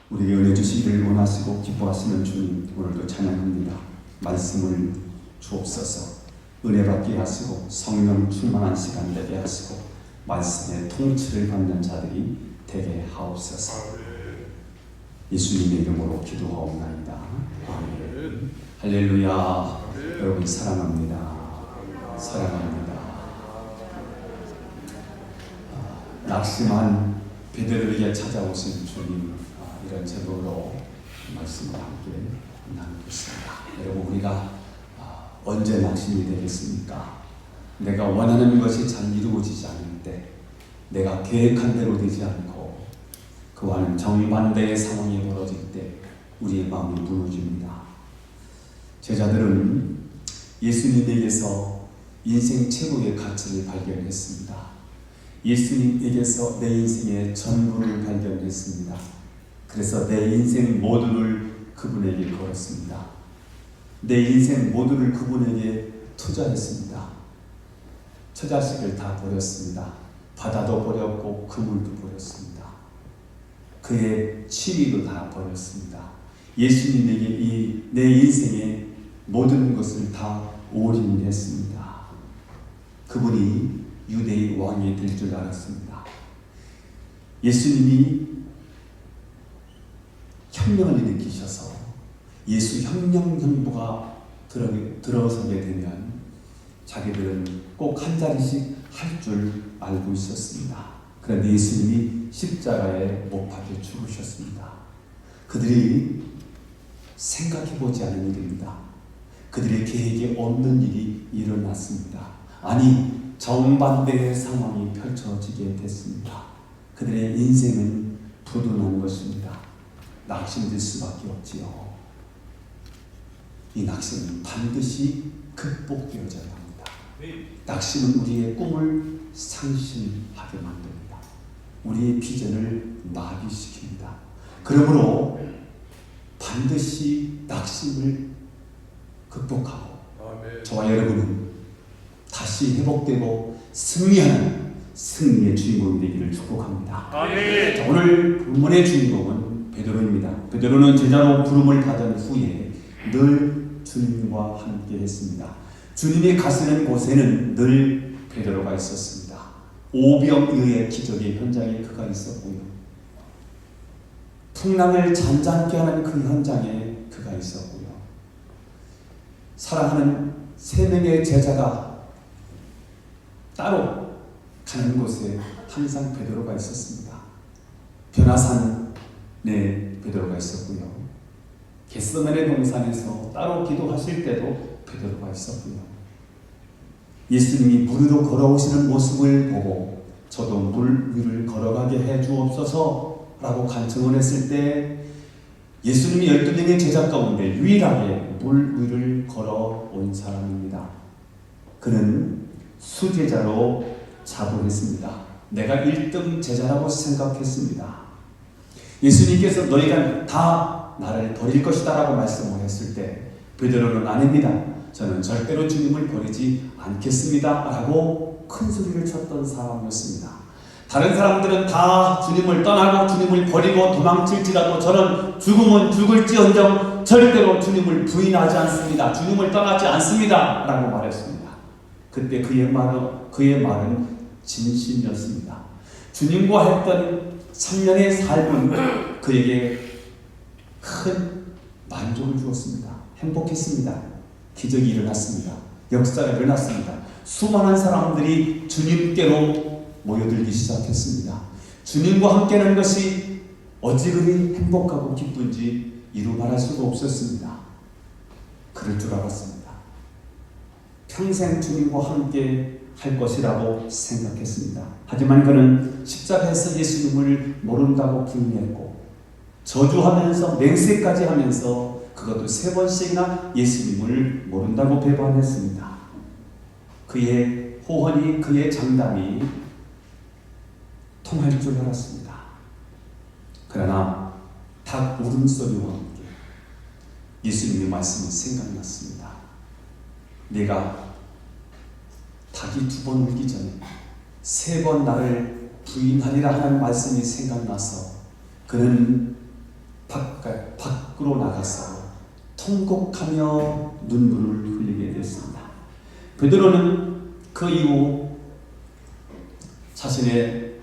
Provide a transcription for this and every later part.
우리에게 은혜 주시기를 원하시고 기뻐하시는 주님, 오늘도 찬양합니다. 말씀을 주옵소서. 은혜 받게 하시고 성령 충만한 시간 되게 하시고 말씀의 통치를 받는 자들이 되게 하옵소서. 예수님의 이름으로 기도하옵나이다. 아멘. 할렐루야. 여러분 사랑합니다. 사랑합니다. 낙심한 베드로에게 찾아오신 주님, 이런 제목으로 말씀을 함께 나누고 있습니다. 여러분, 우리가 언제 낙심이 되겠습니까? 내가 원하는 것이 잘 이루어지지 않을 때, 내가 계획한 대로 되지 않고 그와는 정반대의 상황이 벌어질 때 우리의 마음이 무너집니다. 제자들은 예수님에게서 인생 최고의 가치를 발견했습니다. 예수님에게서 내 인생의 전부를 발견했습니다. 그래서 내 인생 모두를 그분에게 걸었습니다. 내 인생 모두를 그분에게 투자했습니다. 처자식을 다 버렸습니다. 바다도 버렸고 그물도 버렸습니다. 그의 취미도 다 버렸습니다. 예수님에게 내 인생의 모든 것을 다 올인했습니다. 그분이 유대의 왕이 될 줄 알았습니다. 예수님이 혁명을 일으키셔서 예수 혁명 정부가 들어서게 되면 자기들은 꼭 한 자리씩 할 줄 알고 있었습니다. 그런데 예수님이 십자가에 못 박혀 죽으셨습니다. 그들이 생각해보지 않은 일입니다. 그들의 계획에 없는 일이 일어났습니다. 아니, 정반대의 상황이 펼쳐지게 됐습니다. 그들의 인생은 부도난 것입니다. 낙심될 수밖에 없지요. 이 낙심은 반드시 극복되어져야 합니다. 낙심은 우리의 꿈을 상실하게 만듭니다. 우리의 비전을 마비시킵니다. 그러므로 반드시 낙심을 극복하고 저와 여러분은 다시 회복되고 승리하는 승리의 주인공이 되기를 축복합니다. 자, 오늘 본문의 주인공은 베드로입니다. 베드로는 제자로 부름을 받은 후에 늘 주님과 함께 했습니다. 주님이 가시는 곳에는 늘 베드로가 있었습니다. 오병이어의 기적의 현장에 그가 있었고요. 풍랑을 잔잔케 하는 그 현장에 그가 있었고요. 사랑하는 세 명의 제자가 따로 가는 곳에 항상 베드로가 있었습니다. 변화산에 베드로가 있었고요. 겟세마네 동산에서 따로 기도하실 때도 베드로가 있었고요. 예수님이 물 위로 걸어오시는 모습을 보고 저도 물 위를 걸어가게 해주옵소서 라고 간청을 했을 때 예수님이 12명의 제자 가운데 유일하게 물 위를 걸어온 사람입니다. 그는 수제자로 자부했습니다. 내가 1등 제자라고 생각했습니다. 예수님께서 너희가 다 나를 버릴 것이다 라고 말씀을 했을 때 베드로는 아닙니다. 저는 절대로 주님을 버리지 않겠습니다 라고 큰 소리를 쳤던 사람이었습니다. 다른 사람들은 다 주님을 떠나고 주님을 버리고 도망칠지라도 저는 죽으면 죽을지언정 절대로 주님을 부인하지 않습니다. 주님을 떠나지 않습니다 라고 말했습니다. 그때 그의 말은 진심이었습니다. 주님과 했던 3년의 삶은 그에게 큰 만족을 주었습니다. 행복했습니다. 기적이 일어났습니다. 역사가 일어났습니다. 수많은 사람들이 주님께로 모여들기 시작했습니다. 주님과 함께하는 것이 어찌 그리 행복하고 기쁜지 이루 말할 수가 없었습니다. 그럴 줄 알았습니다. 평생 주님과 함께 할 것이라고 생각했습니다. 하지만 그는 십자가에서 예수님을 모른다고 부인했고 저주하면서 맹세까지 하면서 그것도 3번씩이나 예수님을 모른다고 배반했습니다. 그의 호언이, 그의 장담이 통할 줄 알았습니다. 그러나 닭 울음소리와 함께 예수님의 말씀이 생각났습니다. 내가 닭이 2번 울기 전에 3번 나를 부인하리라 하는 말씀이 생각나서 그는 밖으로 나가서 통곡하며 눈물을 흘리게 됐습니다. 베드로는 그 이후 자신의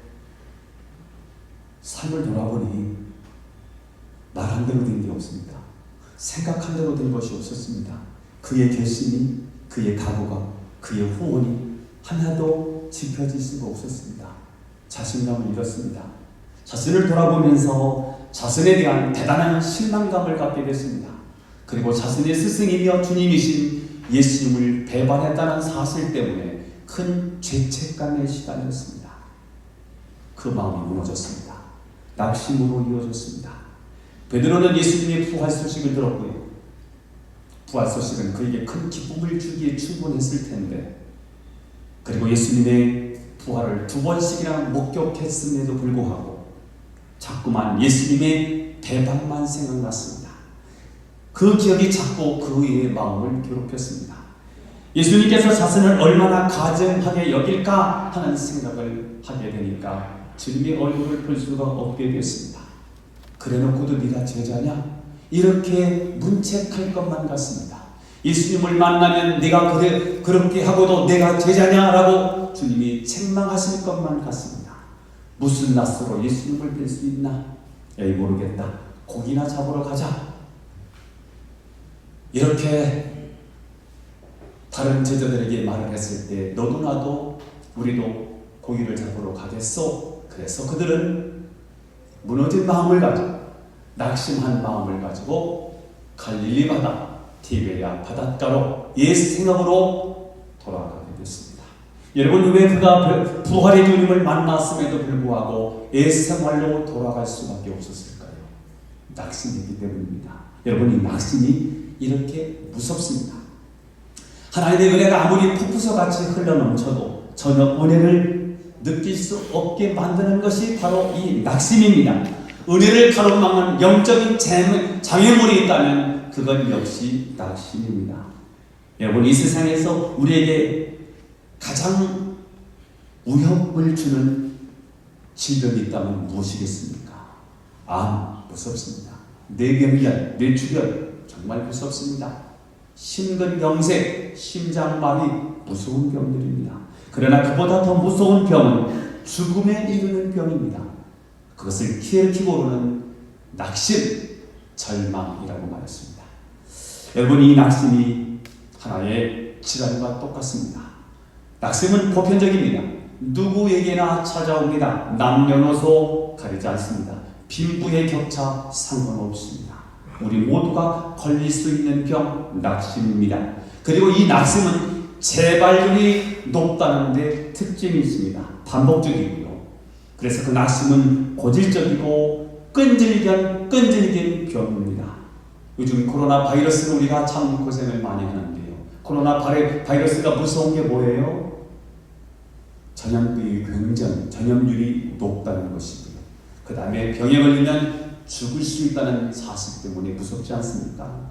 삶을 돌아보니 말한 대로 된 게 없습니다. 생각한 대로 된 것이 없었습니다. 그의 결심이, 그의 각오가, 그의 후원이 하나도 지켜질 수가 없었습니다. 자신감을 잃었습니다. 자신을 돌아보면서 자신에 대한 대단한 실망감을 갖게 됐습니다. 그리고 자신의 스승이며 주님이신 예수님을 배반했다는 사실 때문에 큰 죄책감에 시달렸습니다. 그 마음이 무너졌습니다. 낙심으로 이어졌습니다. 베드로는 예수님의 부활 소식을 들었고요. 부활 소식은 그에게 큰 기쁨을 주기에 충분했을 텐데, 그리고 예수님의 부활을 2번씩이나 목격했음에도 불구하고 자꾸만 예수님의 배반만 생각났습니다. 그 기억이 자꾸 그의 마음을 괴롭혔습니다. 예수님께서 자신을 얼마나 가증하게 여길까 하는 생각을 하게 되니까 주님의 얼굴을 볼 수가 없게 됐습니다. 그래놓고도 네가 제자냐? 이렇게 문책할 것만 같습니다. 예수님을 만나면 네가 그렇게 하고도 내가 제자냐라고 주님이 책망하실 것만 같습니다. 무슨 낯으로 예수님을 뵐 수 있나? 에이, 모르겠다. 고기나 잡으러 가자. 이렇게 다른 제자들에게 말을 했을 때 너도 나도 우리도 고기를 잡으러 가겠소. 그래서 그들은 무너진 마음을 가지고, 낙심한 마음을 가지고 갈릴리 바다, 티베리아 바닷가로 옛 생각으로 돌아가게 됐습니다. 여러분, 왜 그가 부활의 주님을 만났음에도 불구하고 옛 생활로 돌아갈 수밖에 없었을까요? 낙심이기 때문입니다. 여러분, 이 낙심이 이렇게 무섭습니다. 하나님의 은혜가 아무리 폭포수같이 흘러넘쳐도 전혀 은혜를 느낄 수 없게 만드는 것이 바로 이 낙심입니다. 은혜를 가로막는 영적인 장애물이 있다면 그건 역시 낙심입니다. 여러분, 이 세상에서 우리에게 가장 위협을 주는 질병이 있다면 무엇이겠습니까? 암, 무섭습니다. 뇌경련, 뇌출혈, 정말 무섭습니다. 심근경색, 심장마비, 무서운 병들입니다. 그러나 그보다 더 무서운 병은 죽음에 이르는 병입니다. 그것을 키워키고로는 낙심, 절망이라고 말했습니다. 여러분, 이 낙심이 하나의 질환과 똑같습니다. 낙심은 보편적입니다. 누구에게나 찾아옵니다. 남녀노소 가리지 않습니다. 빈부의 격차 상관없습니다. 우리 모두가 걸릴 수 있는 병, 낙심입니다. 그리고 이 낙심은 재발률이 높다는 데 특징이 있습니다. 반복적이고요. 그래서 그 낙심은 고질적이고 끈질긴 병입니다. 요즘 코로나 바이러스로 우리가 참 고생을 많이 하는데요. 코로나 바이러스가 무서운 게 뭐예요? 전염률이 높다는 것이고요. 그 다음에 병에 걸리면 죽을 수 있다는 사실 때문에 무섭지 않습니까?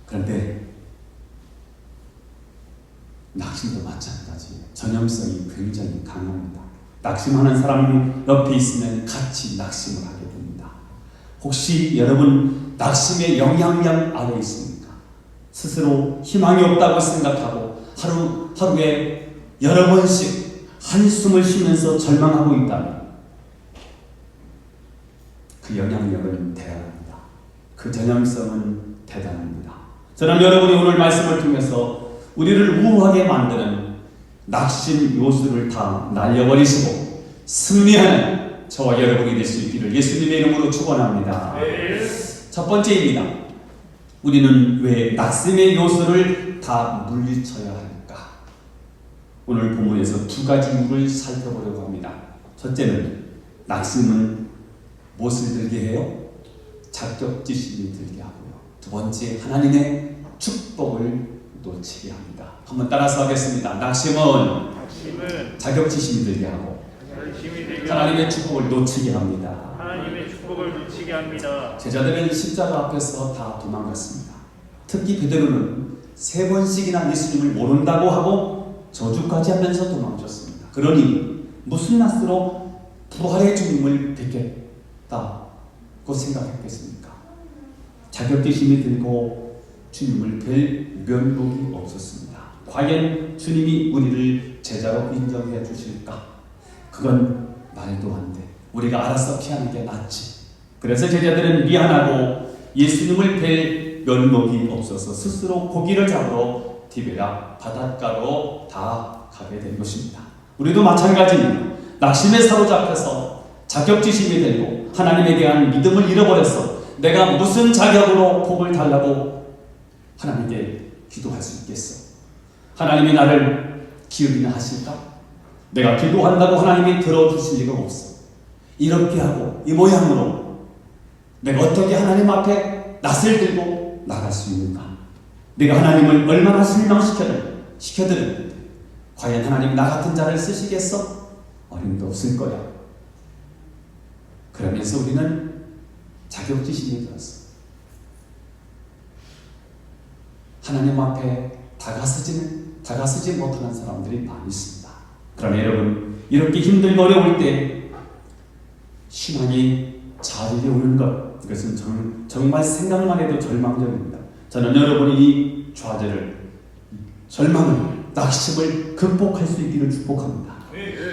그런데 낙심도 마찬가지예요. 전염성이 굉장히 강합니다. 낙심하는 사람이 옆에 있으면 같이 낙심을 하게 됩니다. 혹시 여러분 낙심의 영향력 아래 있습니까? 스스로 희망이 없다고 생각하고 하루에 여러 번씩 한숨을 쉬면서 절망하고 있다면 그 영향력은 대단합니다. 그 전염성은 대단합니다. 저는 여러분이 오늘 말씀을 통해서 우리를 우울하게 만드는 낙심 요소를 다 날려버리시고 승리하는 저와 여러분이 될 수 있기를 예수님의 이름으로 축원합니다. 네. 첫 번째입니다. 우리는 왜 낙심의 요소를 다 물리쳐야 할까? 오늘 본문에서 2가지 이유를 살펴보려고 합니다. 첫째는 낙심은 무엇을 들게 해요? 자격지심이 들게 하고요. 두 번째, 하나님의 축복을 놓치게 합니다. 한번 따라서 하겠습니다. 낙심은 자격지심이 들게 하고 하나님의 축복을 놓치게 합니다. 하나님의 축복을 놓치게 합니다. 제자들은 십자가 앞에서 다 도망갔습니다. 특히 베드로는 3번씩이나 예수님을 모른다고 하고 저주까지 하면서 도망쳤습니다. 그러니 무슨 낯으로 부활의 주님을 뵙겠다 생각했겠습니까? 자격지심이 들고 주님을 뵐 면목이 없었습니다. 과연 주님이 우리를 제자로 인정해 주실까? 그건 말도 안 돼. 우리가 알아서 피하는 게 낫지. 그래서 제자들은 미안하고 예수님을 뵐 면목이 없어서 스스로 고기를 잡으러 디베라 바닷가로 다 가게 된 것입니다. 우리도 마찬가지입니다. 낙심에 사로잡혀서 자격지심이 되고 하나님에 대한 믿음을 잃어버렸어. 내가 무슨 자격으로 복을 달라고 하나님께 기도할 수 있겠어? 하나님이 나를 기억이나 하실까? 내가 기도한다고 하나님이 들어주실 리가 없어. 이렇게 하고 이 모양으로 내가 어떻게 하나님 앞에 낯을 들고 나갈 수 있는가? 내가 하나님을 얼마나 실망시켜드렸는데 과연 하나님 나 같은 자를 쓰시겠어? 어림도 없을 거야. 그러면서 우리는 자격지심이 들었어. 하나님 앞에 다가서지 못하는 사람들이 많이 있습니다. 그러나 여러분, 이렇게 힘들고 어려울 때 신앙이 자리에 오는 것, 이것은 정말 생각만 해도 절망적입니다. 저는 여러분이 이 좌절을, 절망을, 낙심을 극복할 수 있기를 축복합니다.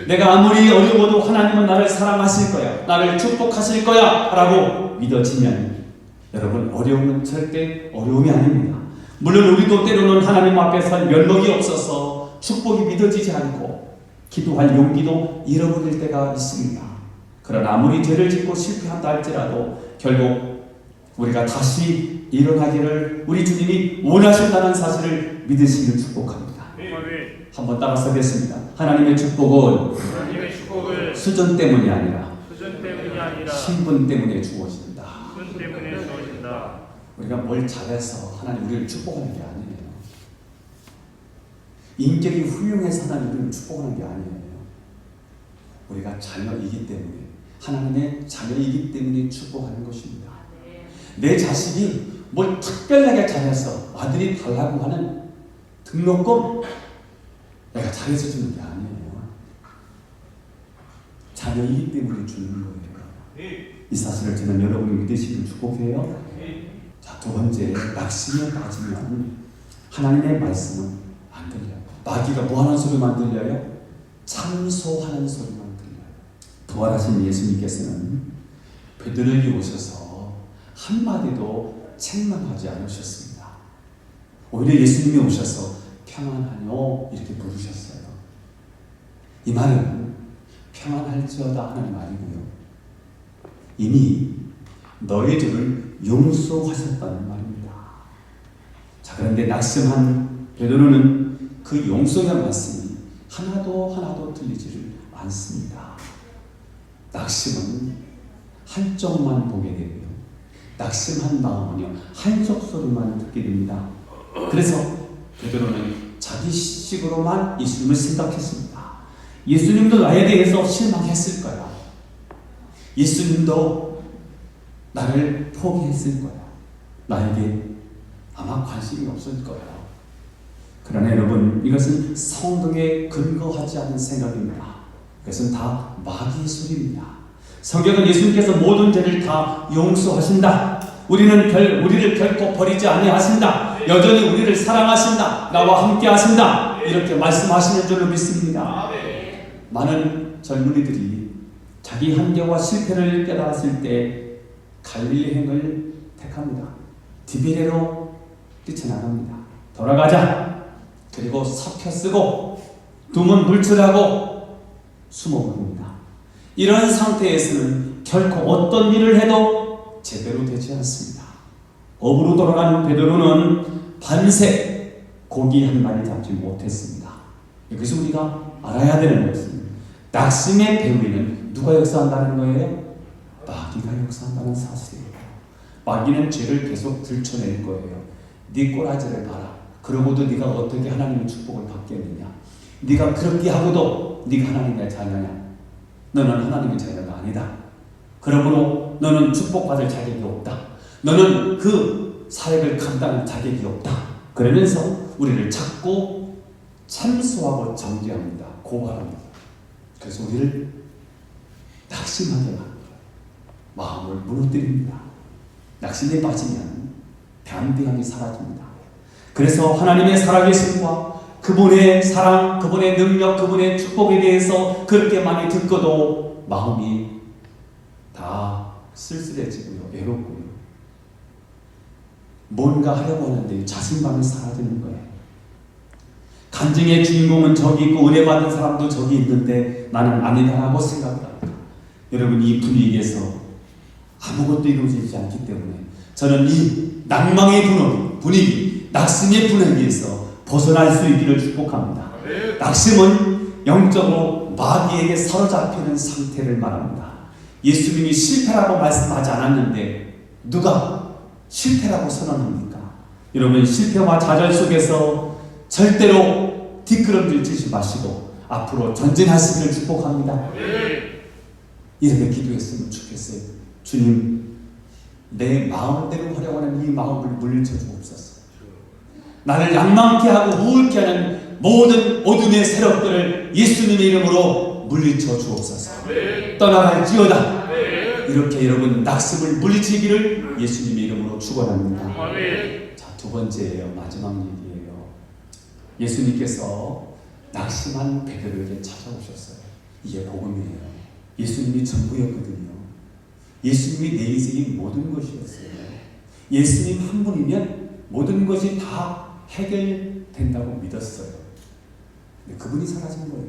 내가 아무리 어려워도 하나님은 나를 사랑하실 거야, 나를 축복하실 거야 라고 믿어지면 여러분, 어려움은 절대 어려움이 아닙니다. 물론 우리도 때로는 하나님 앞에 설 면목이 없어서 축복이 믿어지지 않고 기도할 용기도 잃어버릴 때가 있습니다. 그러나 아무리 죄를 짓고 실패한다 할지라도 결국 우리가 다시 일어나기를 우리 주님이 원하신다는 사실을 믿으시길 축복합니다. 한번 따라서겠습니다. 하나님의 축복은 수전 때문이 아니라 신분 때문에 주어진다. 우리가 뭘 잘해서 하나님 우리를 축복하는 게 아니에요. 인격이 훌륭해서 하나님 우리를 축복하는 게 아니에요. 우리가 자녀이기 때문에, 하나님의 자녀이기 때문에 축복하는 것입니다. 내 자식이 뭘 특별하게 잘해서 아들이 달라고 하는 등록금 내가 잘해서 주는 게 아니에요. 자녀이기 때문에 주는 거예요. 이 사실을 저는 여러분이 믿으시길 축복해요. 자, 두 번째, 낙심에 빠지면 하나님의 말씀은 안 들려요. 마귀가 뭐 하는 소리만 들려요? 참소하는 소리만 들려요. 부활하신 예수님께서는 베드로에게 오셔서 한마디도 책망하지 않으셨습니다. 오히려 예수님이 오셔서 평안하뇨 이렇게 부르셨어요. 이 말은 평안할지어다 하는 말이고요. 이미 너의 죄를 용서하셨다는 말입니다. 자, 그런데 낙심한 베드로는 그 용서의 말씀이 하나도 들리지를 않습니다. 낙심은 한쪽만 보게 되고요. 낙심한 마음은요, 한쪽 소리만 듣게 됩니다. 그래서 베드로는 자기 식으로만 예수님을 생각했습니다. 예수님도 나에 대해서 실망했을 거야. 예수님도 나를 포기했을 거야. 나에게 아마 관심이 없을 거야. 그러나 여러분, 이것은 성경에 근거하지 않은 생각입니다. 이것은 다 마귀의 소리입니다. 성경은 예수님께서 모든 죄를 다 용서하신다. 우리를 결코 버리지 아니하신다. 여전히 우리를 사랑하신다. 나와 함께 하신다. 이렇게 말씀하시는 줄로 믿습니다. 많은 젊은이들이 자기 한계와 실패를 깨달았을 때 갈릴리행을 택합니다. 디비레로 뛰쳐나갑니다. 돌아가자. 그리고 사표 쓰고 두문 물출하고 숨어버립니다. 이런 상태에서는 결코 어떤 일을 해도 제대로 되지 않습니다. 업으로 돌아가는 베드로는 밤새 고기 한 마리 잡지 못했습니다. 여기서 우리가 알아야 되는 것은 낙심의 배후에는 누가 역사한다는 거예요? 마귀가 역사한다는 사실이에요. 마귀는 죄를 계속 들춰낼 거예요. 네 꼬라지를 봐라. 그러고도 네가 어떻게 하나님의 축복을 받겠느냐? 네가 그렇게 하고도 네가 하나님의 자녀냐? 너는 하나님의 자녀가 아니다. 그러므로 너는 축복받을 자격이 없다. 너는 그 사역을 감당할 자격이 없다. 그러면서 우리를 자꾸 참소하고 정죄합니다. 고발합니다. 그래서 우리를 낙심하게 합니다. 마음을 무너뜨립니다. 낙심에 빠지면 담대함이 사라집니다. 그래서 하나님의 살아계심과 그분의 사랑, 그분의 능력, 그분의 축복에 대해서 그렇게 많이 듣고도 마음이 다 쓸쓸해지고요, 외롭고요. 뭔가 하려고 하는데 자신감이 사라지는 거예요. 간증의 주인공은 저기 있고 은혜 받은 사람도 저기 있는데 나는 아니다라고 생각합니다. 여러분, 이 분위기에서 아무것도 이루어지지 않기 때문에 저는 이 낭망의 분위기, 낙심의 분위기에서 벗어날 수 있기를 축복합니다. 낙심은 영적으로 마귀에게 사로잡히는 상태를 말합니다. 예수님이 실패라고 말씀하지 않았는데 누가 실패라고 선언합니까? 여러분, 실패와 좌절 속에서 절대로 뒷걸음질 치지 마시고 앞으로 전진하시기를 축복합니다. 이렇게 기도했으면 좋겠어요. 주님, 내 마음대로 하려고 하는 이 마음을 물리쳐 주옵소서. 나를 낭만케 하고 우울케 하는 모든 어둠의 세력들을 예수님의 이름으로 물리쳐 주옵소서. 떠나갈지어다. 이렇게 여러분 낙심을 물리치기를 예수님의 이름으로 축원합니다. 자, 두 번째예요. 마지막 얘기예요. 예수님께서 낙심한 베드로에게 찾아오셨어요. 이게 복음이에요. 예수님이 전부였거든요. 예수님이 내 인생의 모든 것이었어요. 예수님 한 분이면 모든 것이 다 해결된다고 믿었어요. 근데 그분이 사라진 거예요.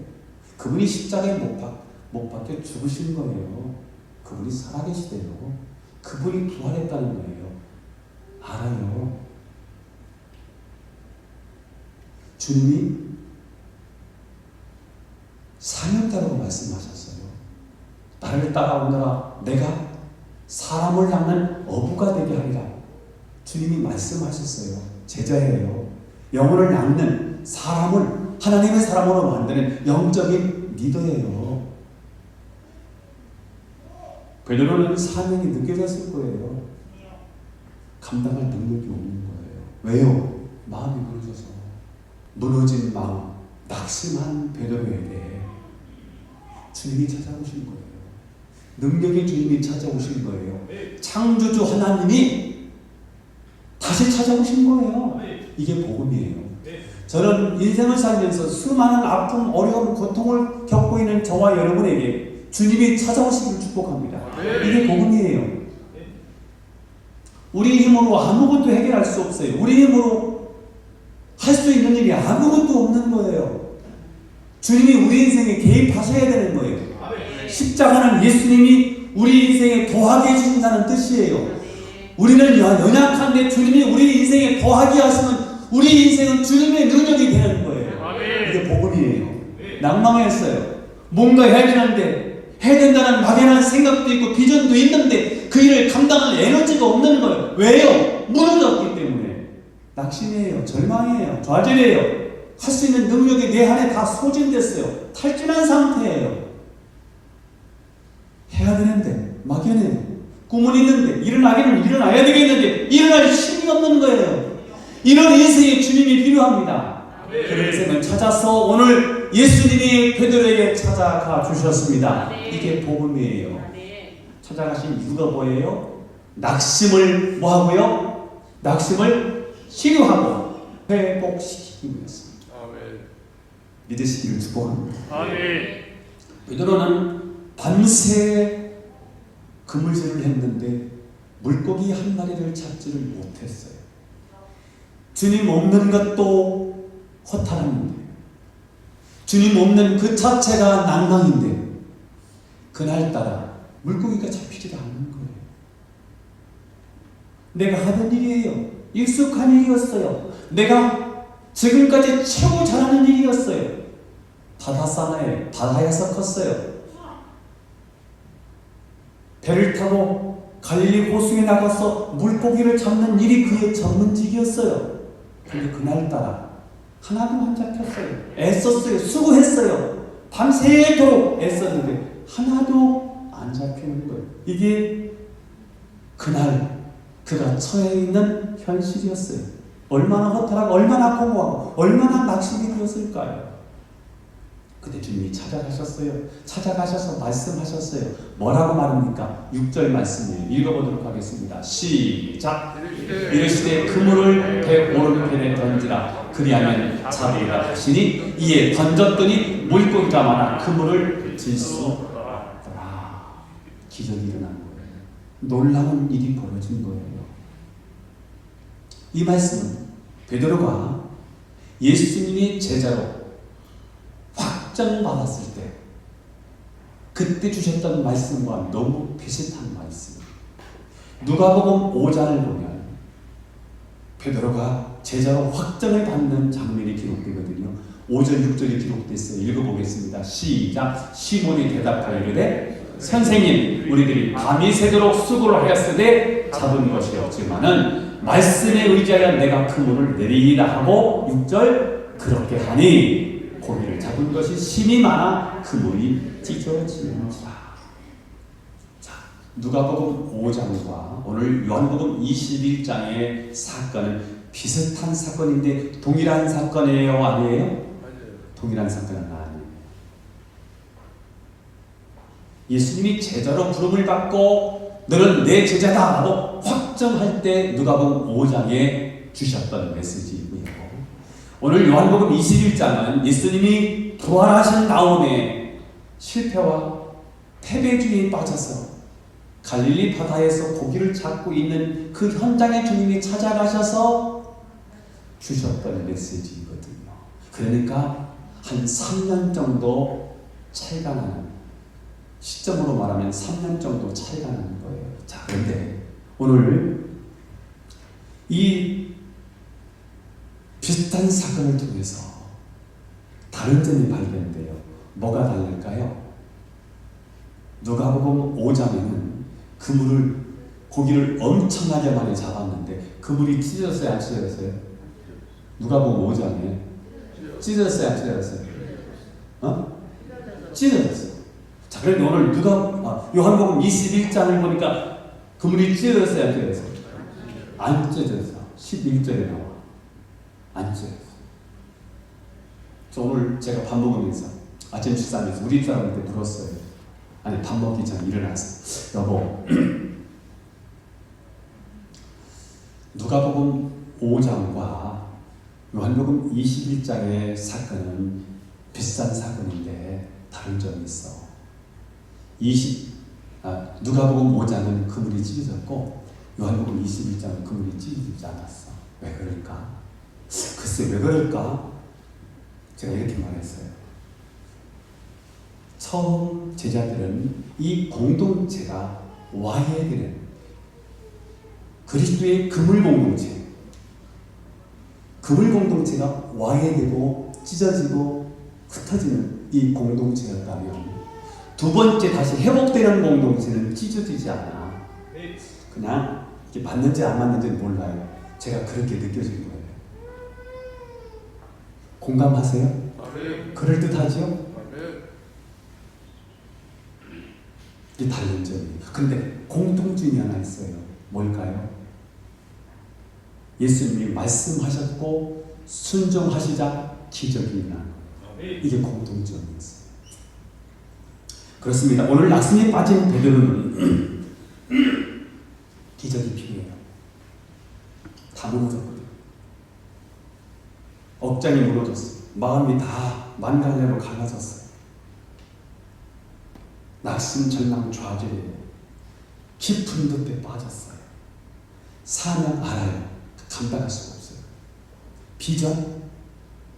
그분이 십자가에 못 박혀 죽으신 거예요. 그분이 살아계시대요. 그분이 부활했다는 거예요. 알아요. 주님이 사명자라고 말씀하셨어요. 나를 따라오너라 내가 사람을 향한 어부가 되게 하리라. 주님이 말씀하셨어요. 제자예요. 영혼을 낚는 사람을 하나님의 사람으로 만드는 영적인 리더예요. 베드로는 사명이 느껴졌을 거예요. 감당할 능력이 없는 거예요. 왜요? 마음이 무너져서. 무너진 마음, 낙심한 베드로에게 주님이 찾아오신 거예요. 능력의 주님이 찾아오신 거예요. 창조주 하나님이 다시 찾아오신 거예요. 이게 복음이에요. 저는 인생을 살면서 수많은 아픔, 어려움, 고통을 겪고 있는 저와 여러분에게 주님이 찾아오시기를 축복합니다. 이게 복음이에요. 우리 힘으로 아무것도 해결할 수 없어요. 우리 힘으로 할 수 있는 일이 아무것도 없는 거예요. 주님이 우리 인생에 개입하셔야 되는 거예요. 십자가는 예수님이 우리 인생에 더하게 해주신다는 뜻이에요. 우리는 연약한데 주님이 우리 인생에 더하게 하시면 우리 인생은 주님의 능력이 되는 거예요. 이게 복음이에요. 낭망했어요. 뭔가 해야 되는데 해야 된다는 막연한 생각도 있고 비전도 있는데 그 일을 감당할 에너지가 없는 거예요. 왜요? 무너졌기 때문에. 낙심이에요. 절망이에요. 좌절이에요. 할 수 있는 능력이 내 안에 다 소진됐어요. 탈진한 상태예요. 해야 되는데 막연해요. 꿈은 있는데 일어나야 되겠는데 일어날 힘이 없는 거예요. 이런 인생의 주님이 필요합니다. 그런 인생을 찾아서 오늘 예수님이 베드로에게 찾아가 주셨습니다. 이게 복음이에요. 찾아가신 이유가 뭐예요? 낙심을 뭐하고요? 낙심을 치료하고 회복시키기 위해서. 믿으시기를 축복합니다. 베드로는 밤새 그물질을 했는데 물고기 한 마리를 잡지를 못했어요. 주님 없는 것도 허탈함인데 주님 없는 그 자체가 낭망인데 그날따라 물고기가 잡히지도 않는 거예요. 내가 하던 일이에요. 익숙한 일이었어요. 내가 지금까지 최고 잘하는 일이었어요. 바다에서 컸어요. 배를 타고 갈릴리 호수에 나가서 물고기를 잡는 일이 그의 전문직이었어요. 근데 그날따라 하나도 안 잡혔어요. 애썼어요. 수고했어요. 밤새도록 애썼는데 하나도 안 잡히는 거예요. 이게 그날 그가 처해 있는 현실이었어요. 얼마나 허탈하고 얼마나 공허하고 얼마나 낙심이 되었을까요? 그때 주님이 찾아가셔서 말씀하셨어요. 뭐라고 말합니까? 6절 말씀을 읽어보도록 하겠습니다. 시작. 이르시되 그물을 배 오른편에 던지라. 그리하면 잡으리라 하시니 이에 던졌더니 물고기가 많아 그물을 질 수 없더라. 기적이 일어난 거예요. 놀라운 일이 벌어진 거예요. 이 말씀은 베드로가 예수님이 제자로 확정받았을 때 그때 주셨던 말씀과 너무 비슷한 말씀. 누가복음 5장을 보면 베드로가 제자로 확정을 받는 장면이 기록되거든요. 5절 6절이 기록됐어요. 읽어보겠습니다. 시작. 시몬이 대답하여 이르되 선생님 우리들이 밤이 새도록 수고를 하였으되 잡은 것이 없지만은 말씀에 의지하여 내가 그물을 내리라 하고 6절 그렇게 하니 고기를 잡은 것이 심히 많아 그물이 찢어지는지라. 자, 누가복음 5장과 오늘 요한복음 21장의 사건은 비슷한 사건인데 동일한 사건이에요, 아니에요? 동일한 사건은 아니에요. 예수님이 제자로 부름을 받고 너는 내 제자다 라고 확정할 때 누가복음 5장에 주셨던 메시지이고요. 오늘 요한복음 21장은 예수님이 부활하신 다음에 실패와 패배주의에 빠져서 갈릴리 바다에서 고기를 잡고 있는 그 현장에 주님이 찾아가셔서 주셨던 메시지이거든요. 그러니까 한 3년 정도 차이가 나는, 시점으로 말하면 3년 정도 차이가 나는 거예요. 자, 그런데 오늘 이 비슷한 사건을 통해서 다른 점이 발견돼요. 뭐가 다를까요? 누가복음 5장에는 고기를 엄청나게 많이 잡았는데 그물이 찢어졌어요, 안 찢어졌어요? 누가복음 5장에 찢어졌어요, 안 찢어졌어요? 찢어졌어요. 자, 그런데 오늘 요한복음 21장을 보니까 그물이 찢어졌어요, 안 찢어졌어요? 안 찢어졌어요. 11절에 나와. 안 찢어졌어요. 저 오늘 제가 밥 먹으면서 아침 식사하면서 우리 사람한테 물었어요. 아니, 밥 먹기 전에 일어나서 여보, 누가복음 5장과 요한복음 21장의 사건은 비슷한 사건인데 다른 점이 있어. 누가복음 5장은 그물이 찢어졌고 요한복음 21장은 그물이 찢어지지 않았어. 왜 그럴까? 글쎄, 왜 그럴까? 제가 이렇게 말했어요. 처음 제자들은 이 공동체가 와야 되는 그리스도의 그물 공동체가 와야 되고 찢어지고 흩어지는 이 공동체였다면 두 번째 다시 회복되는 공동체는 찢어지지 않아. 그냥 이게 맞는지 안 맞는지는 몰라요. 제가 그렇게 느껴진 거예요. 공감하세요? 그럴듯하죠? 이게 다른 점이에요. 근데 공통점이 하나 있어요. 뭘까요? 예수님이 말씀하셨고 순종하시자 기적이 일어나는 거예요. 이게 공통점이었어요. 그렇습니다. 오늘 낙심에 빠진 베드로는 기적이 필요해요. 다 무너졌거든요. 억장이 무너졌어요. 마음이 다 만갈래로 갈라졌어요. 낙심, 절망, 좌절이에요. 깊은 늪에 빠졌어요. 사명 알아요. 감당할 수가 없어요.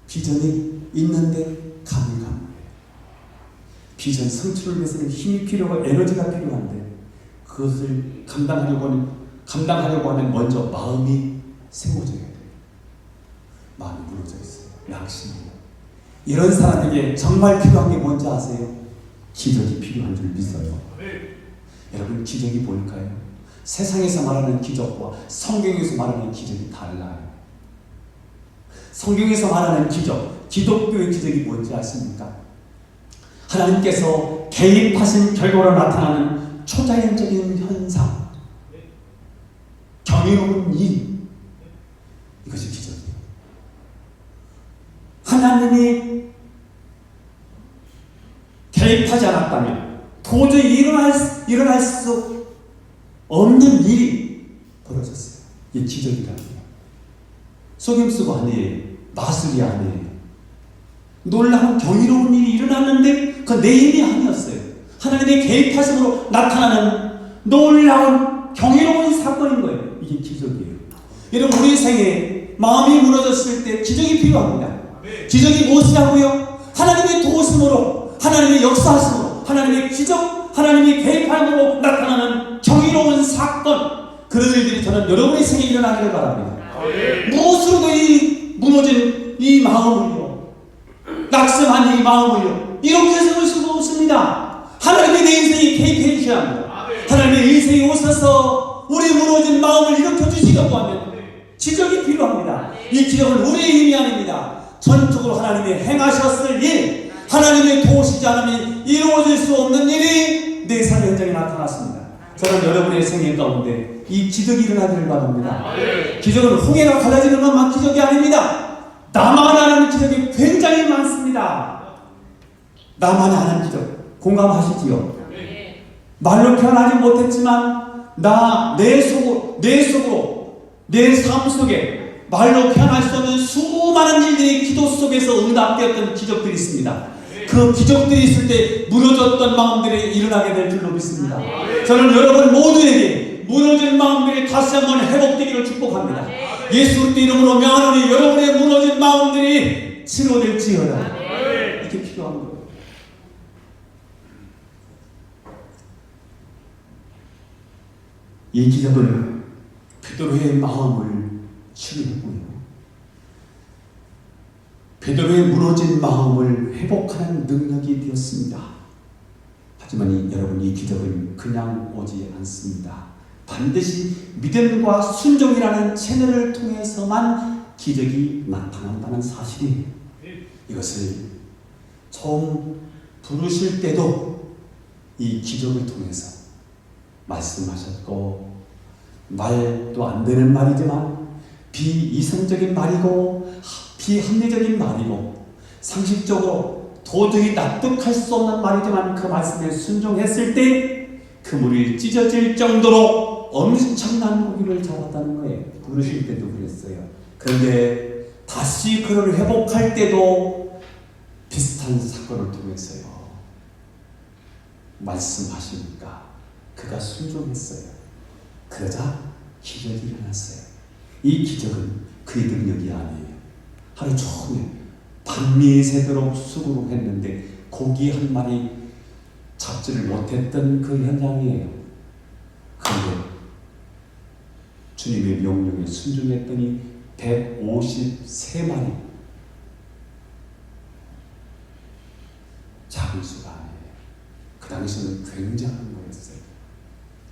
비전이 있는데 가물가물해요. 비전 성취를 위해서는 힘이 필요하고 에너지가 필요한데 그것을 감당하려고 하면 먼저 마음이 세워져야 돼요. 마음이 무너져 있어요. 낙심이에요. 이런 사람에게 정말 필요한 게 뭔지 아세요? 기적이 필요한 줄 믿어요. 여러분, 기적이 뭘까요? 세상에서 말하는 기적과 성경에서 말하는 기적이 달라요. 성경에서 말하는 기적, 기독교의 기적이 뭔지 아십니까? 하나님께서 개입하신 결과로 나타나는 초자연적인 현상, 경이로운 일, 이것이 기적이에요. 하나님이 개입하지 않았다면 도저히 일어날 수 없는 일이 벌어졌어요. 이게 기적이라고요. 속임수가 아니에요. 마술이 아니에요. 놀라운 경이로운 일이 일어났는데 그 내 힘이 아니었어요. 하나님의 개입하심으로 나타나는 놀라운 경이로운 사건인 거예요. 이게 기적이에요. 여러분, 우리 생에 마음이 무너졌을 때 기적이 필요합니다. 기적이 무엇이냐고요? 하나님의 도우심으로, 하나님의 역사하심으로, 하나님의 기적, 하나님의 개입함으로 나타나는 경이로운 사건, 그런 일들이 저는 여러분의 생에 일어나기를 바랍니다. 무엇으로도 이 무너진 이 마음을요, 낙심한 이 마음을요, 이렇게 세울 수가 없습니다. 하나님이 내 인생에 개입해 주셔야 합니다. 하나님의 인생에 오셔서 우리 무너진 마음을 일으켜 주시려고 하면 기적이 필요합니다. 이 기적은 우리의 힘이 아닙니다. 전적으로 하나님이 행하셨을 일, 하나님의 도우시지 않으면 이루어질 수 없는 일이 내 삶의 현장에 나타났습니다. 저는 여러분의 생애 가운데 이 기적이 일어나기를 바랍니다. 기적은 홍해가 갈라지는 것만 기적이 아닙니다. 나만 아는 기적이 굉장히 많습니다. 나만 아는 기적 공감하시지요? 말로 표현하지 못했지만 내 속으로 내 삶 속에 말로 표현할 수 없는 수많은 일들이 기도 속에서 응답되었던 기적들이 있습니다. 그 기적들이 있을 때 무너졌던 마음들이 일어나게 될 줄로 믿습니다. 저는 여러분 모두에게 무너진 마음들이 다시 한번 회복되기를 축복합니다. 예수 그리스도 이름으로 명하노니 여러분의 무너진 마음들이 치료될지어다. 이게 필요한 거예요. 이 기적은 베드로의 마음을 치료했고요, 베드로의 무너진 마음을 회복하는 능력이 되었습니다. 하지만 여러분, 이 기적은 그냥 오지 않습니다. 반드시 믿음과 순종이라는 채널을 통해서만 기적이 나타난다는 사실이에요. 이것을 처음 부르실 때도 이 기적을 통해서 말씀하셨고, 말도 안 되는 말이지만 비이성적인 말이고 비합리적인 말이고 상식적으로 도저히 납득할 수 없는 말이지만 그 말씀에 순종했을 때 그물이 찢어질 정도로 엄청난 고기를 잡았다는 거예요. 부르실 때도 그랬어요. 그런데 다시 그를 회복할 때도 비슷한 사건을 통해서요, 말씀하시니까 그가 순종했어요. 그러자 기적이 일어났어요. 이 기적은 그의 능력이 아니에요. 하루 종일 밤이 새도록 수고했는데 고기 한 마리 잡지를 못했던 그 현장이에요. 그런데 주님의 명령에 순종했더니 153마리, 작은 수가 아니에요. 그 당시는 굉장한 거였어요.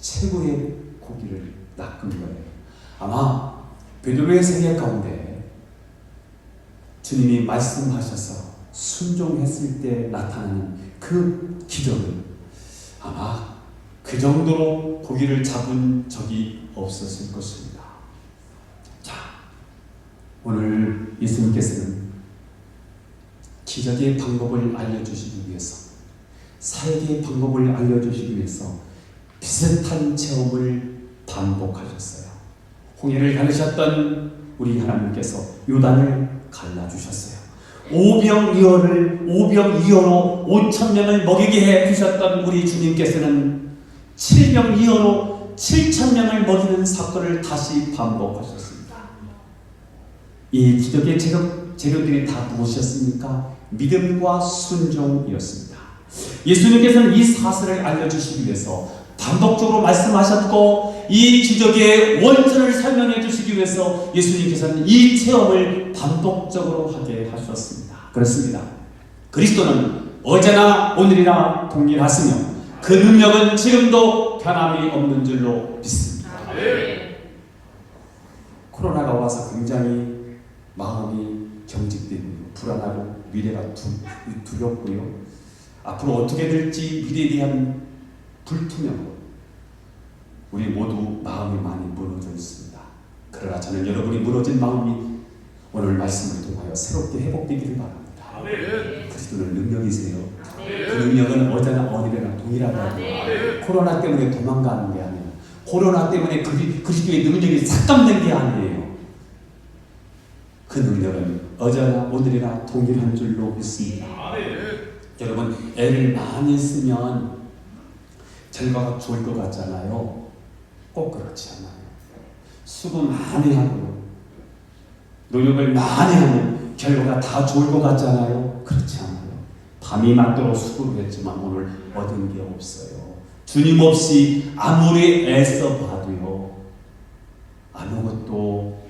최고의 고기를 낚은 거예요. 아마 베드로의 생애 가운데 주님이 말씀하셔서 순종했을 때 나타나는 그 기적은 아마 그 정도로 고기를 잡은 적이 없었을 것입니다. 자, 오늘 예수님께서는 기적의 방법을 알려주시기 위해서, 살기의 방법을 알려주시기 위해서 비슷한 체험을 반복하셨어요. 홍해를 가르셨던 우리 하나님께서 요단을 갈라주셨어요. 오병이어로 5,000명을 먹이게 해 주셨던 우리 주님께서는 7병이어로 7,000명을 먹이는 사건을 다시 반복하셨습니다. 이 기적의 재료들이 다 무엇이었습니까? 믿음과 순종이었습니다. 예수님께서는 이 사실을 알려주시기 위해서 반복적으로 말씀하셨고, 이 기적의 원천을 설명해 주시기 위해서 예수님께서는 이 체험을 반복적으로 하게 하셨습니다. 그렇습니다. 그리스도는 어제나 오늘이나 동일하시며 그 능력은 지금도 변함이 없는 줄로 믿습니다. 코로나가 와서 굉장히 마음이 경직되고 불안하고 미래가 두렵고요, 앞으로 어떻게 될지 미래에 대한 불투명, 우리 모두 마음이 많이 무너져 있습니다. 그러나 저는 여러분이 무너진 마음이 오늘 말씀을 통하여 새롭게 회복되기를 바랍니다. 그리스도는 능력이세요. 그 능력은 어제나 오늘이나 동일하다. 코로나 때문에 도망가는 게 아니에요. 코로나 때문에 그리스도의 능력이 삭감된 게 아니에요. 그 능력은 어제나 오늘이나 동일한 줄로 믿습니다. 여러분, 애를 많이 쓰면 결과가 좋을 것 같잖아요. 꼭 그렇지 않아요. 수고 많이 하고 노력을 많이 하면 결과가 다 좋을 것 같잖아요. 그렇지 않아요. 밤이 맞도록 수고를 했지만 오늘 얻은 게 없어요. 주님 없이 아무리 애써 봐도요, 아무것도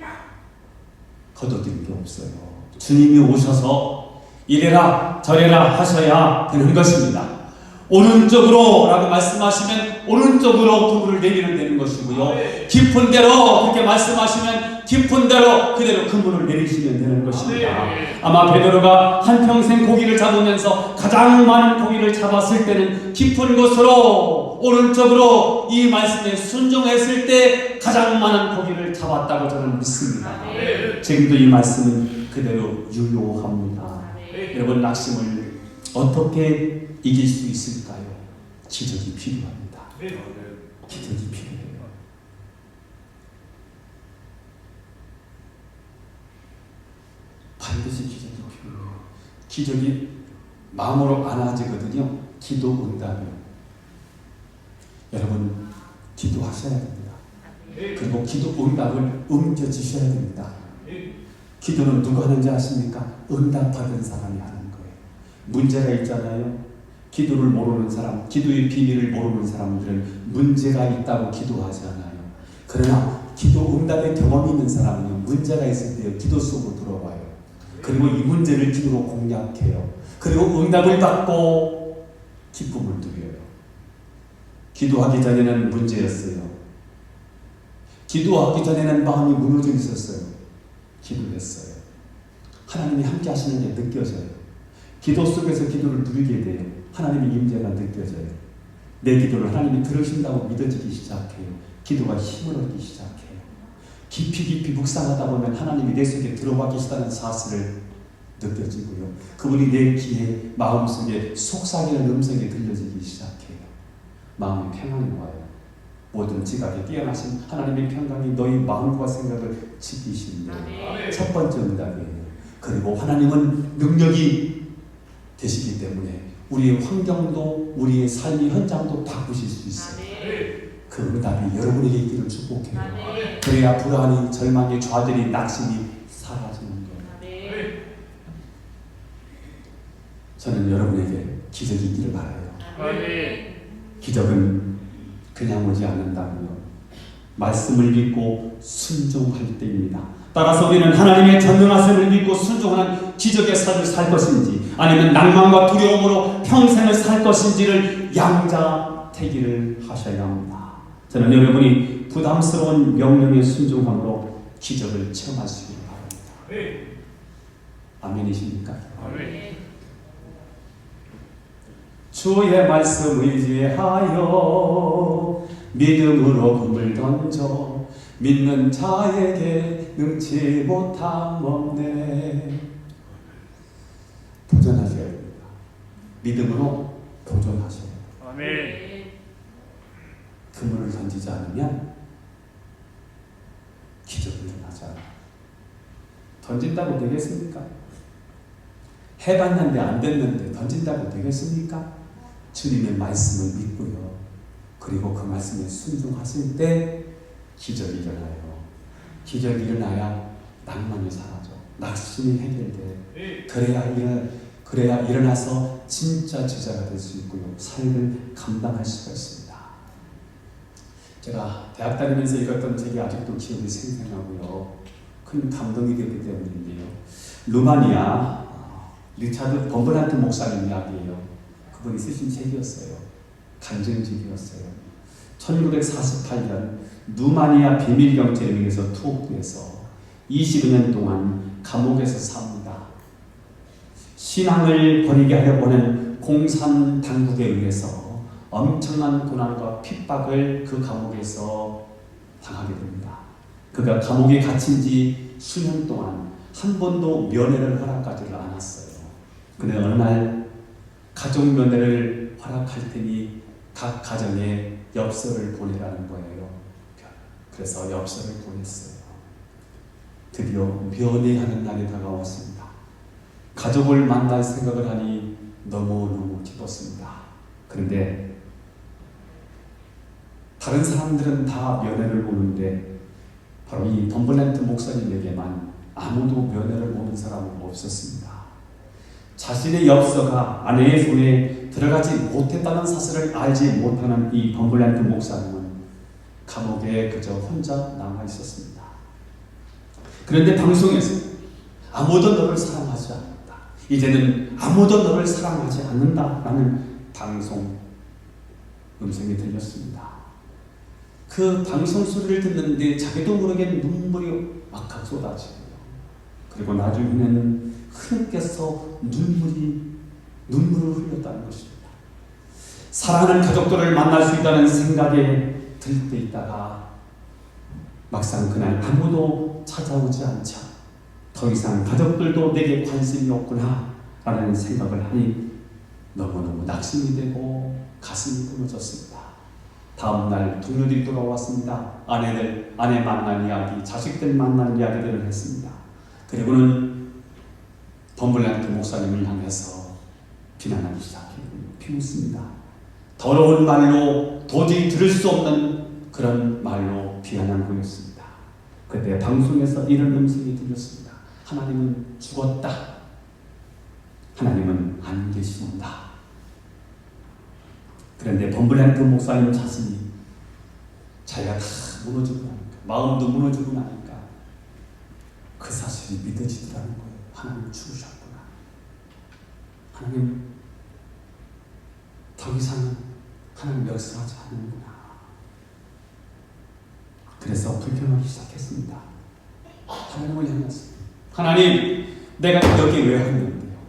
거둬들인 게 없어요. 주님이 오셔서 이래라 저래라 하셔야 되는 것입니다. 오른쪽으로 라고 말씀하시면 오른쪽으로 그물을 내리면 되는 것이고요, 깊은 대로 그렇게 말씀하시면 깊은 대로 그대로 그물을 내리시면 되는 것입니다. 아마 베드로가 한평생 고기를 잡으면서 가장 많은 고기를 잡았을 때는 깊은 곳으로 오른쪽으로 이 말씀에 순종했을 때 가장 많은 고기를 잡았다고 저는 믿습니다. 지금도 이 말씀은 그대로 유효합니다. 여러분, 낙심을 어떻게 이길 수 있을까요? 기적이 필요합니다. 기적이 필요해요. 반드시 기적이 필요해요. 기적이 마음으로 안아지거든요. 기도 응답이요. 여러분, 기도하셔야 됩니다. 그리고 기도 응답을 옮겨주셔야 됩니다. 기도는 누가 하는지 아십니까? 응답받은 사람이 하는 거예요. 문제가 있잖아요. 기도를 모르는 사람, 기도의 비밀을 모르는 사람들은 문제가 있다고 기도하지 않아요. 그러나 기도 응답의 경험이 있는 사람은요, 문제가 있을 때 기도 속으로 들어와요. 그리고 이 문제를 기도로 공략해요. 그리고 응답을 받고 기쁨을 누려요. 기도하기 전에는 문제였어요. 기도하기 전에는 마음이 무너져 있었어요. 기도했어요. 하나님이 함께 하시는 게 느껴져요. 기도 속에서 기도를 누리게 돼요. 하나님의 임재가 느껴져요. 내 기도를 하나님이 들으신다고 믿어지기 시작해요. 기도가 힘을 얻기 시작해요. 깊이 묵상하다 보면 하나님이 내 속에 들어와 계시다는 사실을 느껴지고요. 그분이 내 귀에 마음속에 속삭이는 음성이 들려지기 시작해요. 마음이 평안이 와요. 모든 지각에 뛰어나신 하나님의 평강이 너희 마음과 생각을 지키시는데 첫 번째 응답이에요. 그리고 하나님은 능력이 되시기 때문에 우리의 환경도 우리의 삶의 현장도 바꾸실 수 있어요. 그 응답이 여러분에게 있기를 축복해요. 그래야 불안이, 절망이, 좌절이, 낙심이 사라지는 거예요. 저는 여러분에게 기적이 있기를 바라요. 기적은 그냥 오지 않는다고요. 말씀을 믿고 순종할 때입니다. 따라서 우리는 하나님의 전능하심을 믿고 순종하는 기적의 삶을 살 것인지, 아니면 낭만과 두려움으로 평생을 살 것인지를 양자택일을 하셔야 합니다. 저는 여러분이 부담스러운 명령에 순종함으로 기적을 체험하시길 바랍니다. 아멘이십니까? 아멘. 주의 말씀 의지하여 믿음으로 금을 던져 믿는 자에게 능치 못함 없네. 도전하셔야 됩니다. 믿음으로 도전하셔야 됩니다. 아멘. 그물을 던지지 않으면 기적이 일어나지 않아요. 던진다고 되겠습니까? 해봤는데 안 됐는데 던진다고 되겠습니까? 주님의 말씀을 믿고요. 그리고 그 말씀에 순종하실 때 기적이 일어나요. 기적이 일어나야 낭만이 사라져. 낙심이 해결돼. 그래야 일어나서 진짜 제자가 될 수 있고요. 삶을 감당할 수가 있습니다. 제가 대학 다니면서 읽었던 책이 아직도 기억이 생생하고요. 큰 감동이 되기 때문인데요. 루마니아 리차드 범브란트 목사님 이야기예요. 그분이 쓰신 책이었어요. 간증집이었어요. 1948년 루마니아 비밀경제에 의해서 투옥돼서 20년 동안 감옥에서 삽니다. 신앙을 버리게 하려고는 공산 당국에 의해서 엄청난 고난과 핍박을 그 감옥에서 당하게 됩니다. 그가 감옥에 갇힌 지 수년 동안 한 번도 면회를 허락하지를 않았어요. 근데 어느 날 가족 면회를 허락할 테니 각 가정에 엽서를 보내라는 거예요. 그래서 엽서를 보냈어요. 드디어 면회하는 날이 다가왔습니다. 가족을 만날 생각을 하니 너무너무 기뻤습니다. 그런데 다른 사람들은 다 면회를 오는데 바로 이 덤블랜드 목사님에게만 아무도 면회를 오는 사람은 없었습니다. 자신의 엽서가 아내의 손에 들어가지 못했다는 사실을 알지 못하는 이 덤블랜드 목사님은 감옥에 그저 혼자 남아 있었습니다. 그런데 방송에서 아무도 너를 사랑하지 않는다. 이제는 아무도 너를 사랑하지 않는다라는 방송 음성이 들렸습니다. 그 방송 소리를 듣는데 자기도 모르게 눈물이 막막 쏟아지고요. 그리고 나중에는 흐느껴서 눈물을 흘렸다는 것입니다. 사랑하는 가족들을 만날 수 있다는 생각에 들 때 있다가 막상 그날 아무도 찾아오지 않자 더 이상 가족들도 내게 관심이 없구나 라는 생각을 하니 너무너무 낙심이 되고 가슴이 무너졌습니다. 다음날 동료들이 돌아왔습니다. 아내 만난 이야기, 자식들 만난 이야기들을 했습니다. 그리고는 덤블랜드 목사님을 향해서 비난하기 시작했습니다. 더러운 말로 도저히 들을 수 없는 그런 말로 비난한 거였습니다. 그때 방송에서 이런 음성이 들렸습니다. 하나님은 죽었다. 하나님은 안 계신다. 그런데 덤블랜드 목사님 자신이 자기가 다 무너지고 나니까, 마음도 무너지고 나니까 그 사실이 믿어지더라는 거예요. 하나님 죽으셨구나. 하나님 더 이상은 하나님 역사하지 않는구나. 그래서 불평하기 시작했습니다. 하나님을 향해서 하나님, 내가 여기 왜 왔는데요?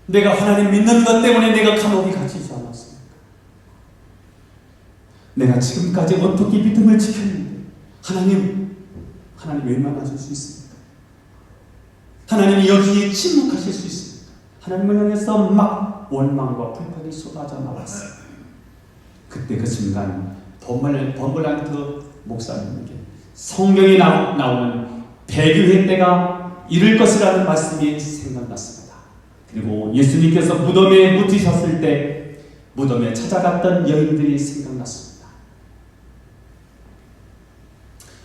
내가 하나님 믿는 것 때문에 내가 감옥에 갇히지 않았습니까? 내가 지금까지 어떻게 믿음을 지켰는데 하나님 왜 만나실 수 있습니까? 하나님이 여기에 침묵하실 수 있습니까? 하나님을 향해서 막 원망과 불평이 쏟아져 나왔어요. 그때 그 순간 덤블랜드 목사님에게 성경에 나오는 배교의 때가 이를 것이라는 말씀이 생각났습니다. 그리고 예수님께서 무덤에 묻히셨을 때 무덤에 찾아갔던 여인들이 생각났습니다.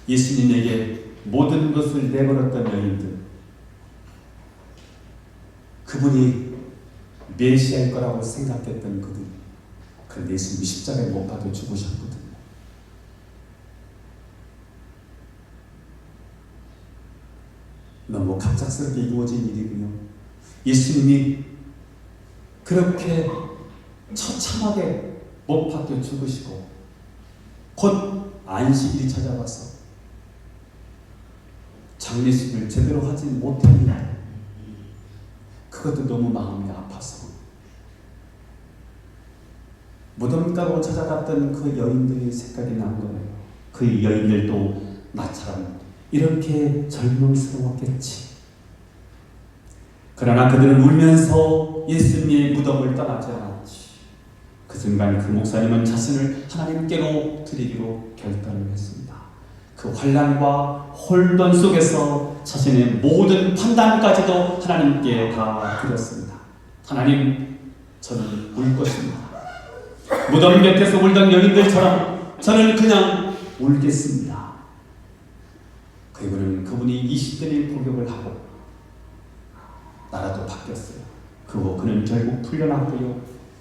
예수님에게 모든 것을 내버렸던 여인들, 그분이 메시아일 거라고 생각했던 그들, 그런데 예수님이 십자가에 못 박혀 죽으셨거든요. 너무 갑작스럽게 이루어진 일이고요. 예수님이 그렇게 처참하게 못 박혀 죽으시고 곧 안식일이 찾아와서 장례식을 제대로 하지 못했는데 그것도 너무 마음이 아파서 무덤가로 찾아갔던 그 여인들이 생각이 난 거예요. 그 여인들도 나처럼 이렇게 절망스러웠겠지. 그러나 그들은 울면서 예수님의 무덤을 떠나지 않았지. 그 순간 그 목사님은 자신을 하나님께로 드리기로 결단을 했습니다. 그 환난과 혼돈 속에서 자신의 모든 판단까지도 하나님께 다 드렸습니다. 하나님, 저는 울 것입니다. 무덤 곁에서 울던 여인들처럼 저는 그냥 울겠습니다. 그리고는 그분이 20대를 복역을 하고 나라도 바뀌었어요. 그리고 그는 결국 풀려났고요.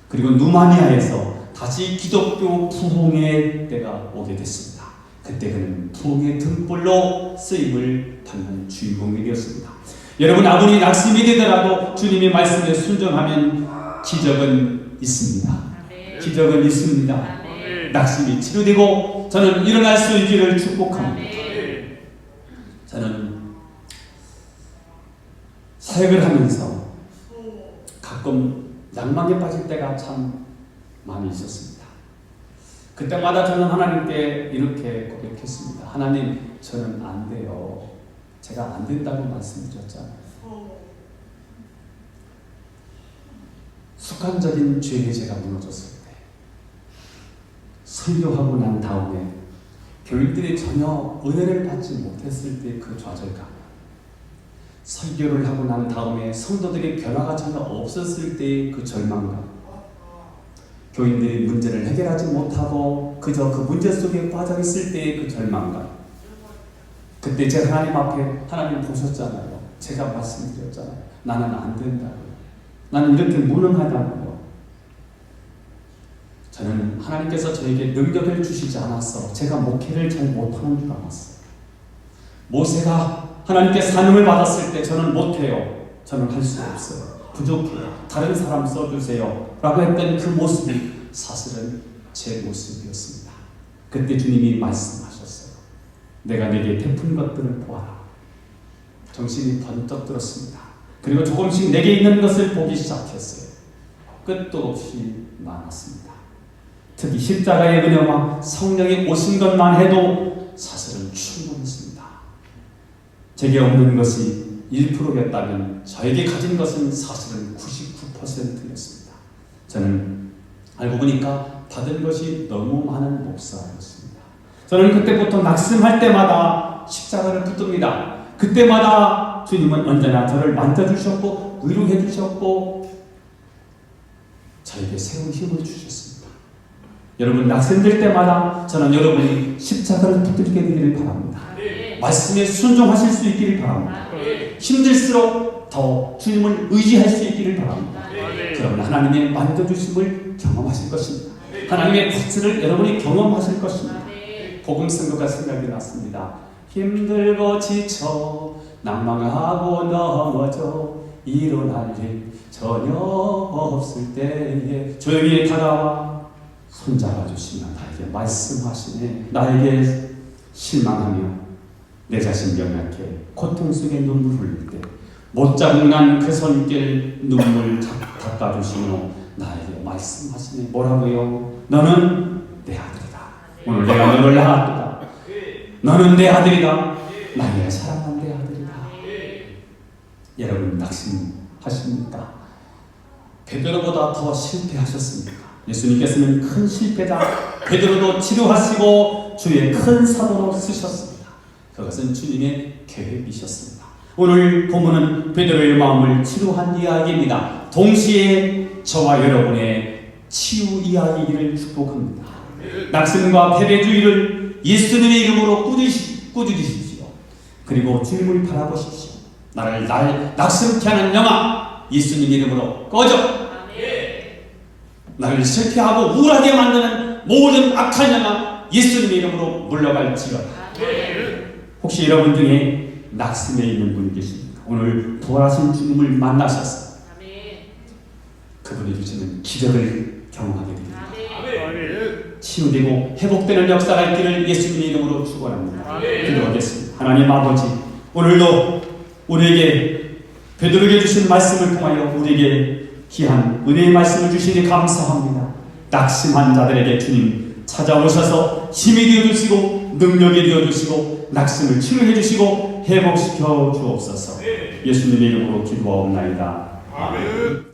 그리고 누마니아에서 다시 기독교 부흥의 때가 오게 됐습니다. 그때 그는 부흥의 등불로 쓰임을 받는 주인공이 되었습니다. 여러분, 아무리 낙심이 되더라도 주님의 말씀에 순종하면 기적은 있습니다. 기적은 있습니다. 낙심이 치료되고 저는 일어날 수 있기를 축복합니다. 저는 사역을 하면서 가끔 낭만에 빠질 때가 참 많이 있었습니다. 그때마다 저는 하나님께 이렇게 고백했습니다. 하나님, 저는 안 돼요. 제가 안 된다고 말씀드렸잖아요. 습관적인 죄의제가 무너졌을 때, 설교하고 난 다음에 교인들이 전혀 은혜를 받지 못했을 때 그 좌절감, 설교를 하고 난 다음에 성도들이 변화가 전혀 없었을 때의 그 절망감, 교인들이 문제를 해결하지 못하고 그저 그 문제 속에 빠져 있을 때의 그 절망감, 그때 제가 하나님 앞에, 하나님 보셨잖아요. 제가 말씀드렸잖아요. 나는 안 된다고요. 나는 이렇게 무능하다고요. 저는 하나님께서 저에게 능력을 주시지 않았어. 제가 목회를 잘 못하는 줄 알았어요. 모세가 하나님께 사명을 받았을 때 저는 못해요. 저는 할 수 없어요. 부족해요. 다른 사람 써주세요. 라고 했던 그 모습이 사실은 제 모습이었습니다. 그때 주님이 말씀하셨어요. 내가 내게 베푼 것들을 보아라. 정신이 번쩍 들었습니다. 그리고 조금씩 내게 있는 것을 보기 시작했어요. 끝도 없이 많았습니다. 특히 십자가의 은혜와 성령이 오신 것만 해도 사실은 충분했습니다. 제게 없는 것이 1%였다면 저에게 가진 것은 사실은 99%였습니다. 저는 알고 보니까 받은 것이 너무 많은 목사였습니다. 저는 그때부터 낙심할 때마다 십자가를 붙듭니다. 그때마다 주님은 언제나 저를 만져주셨고 위로해 주셨고 저에게 새로운 힘을 주셨습니다. 여러분 낙심될 때마다 저는 여러분이 십자가를 붙들게 되기를 바랍니다. 말씀에 순종하실 수 있기를 바랍니다. 힘들수록 더 주님을 의지할 수 있기를 바랍니다. 그러면 하나님의 만져주심을 경험하실 것입니다. 하나님의 터치를 여러분이 경험하실 것입니다. 복음 선교가 생각이 났습니다. 힘들고 지쳐 낭망하고 넘어져 일어날 일 전혀 없을 때에 조용히 다가와 손잡아 주시며 나에게 말씀하시네. 나에게 실망하며 내 자신 병약해 고통 속에 눈물 흘릴 때 못 잡는 그 손길 눈물 닦아주시며 나에게 말씀하시네. 뭐라고요? 너는 내 아들이다. 오늘 내가 너를 낳았다. 너는 내 아들이다. 나의 사랑한 내 아들이다. 여러분 낙심하십니까? 베드로보다 더 실패하셨습니까? 예수님께서는 큰 실패자 베드로도 치료하시고 주의 큰 사도로 쓰셨습니다. 그것은 주님의 계획이셨습니다. 오늘 본문은 베드로의 마음을 치료한 이야기입니다. 동시에 저와 여러분의 치유 이야기를 축복합니다. 낙심과 패배주의를 예수님의 이름으로 꾸짖으십시오. 그리고 주님을 바라보십시오. 나를 낙심케 하는 영아 예수님 이름으로 꺼져. 나를 실패하고 우울하게 만드는 모든 악한 영아 예수님의 이름으로 물러갈지어다. 혹시 여러분 중에 낙심에 있는 분이 계십니까? 오늘 부활하신 주님을 만나셔서 그분이 주시는 기적을 경험하게 됩니다. 치유되고 회복되는 역사가 있기를 예수님의 이름으로 축원합니다. 기도하겠습니다. 하나님 아버지, 오늘도 우리에게 베드로에게 주신 말씀을 통하여 우리에게 귀한 은혜의 말씀을 주시니 감사합니다. 낙심한 자들에게 주님 찾아오셔서 힘이 되어주시고 능력이 되어주시고 낙심을 치료해 주시고 회복시켜 주옵소서. 예수님의 이름으로 기도하옵나이다. 아멘.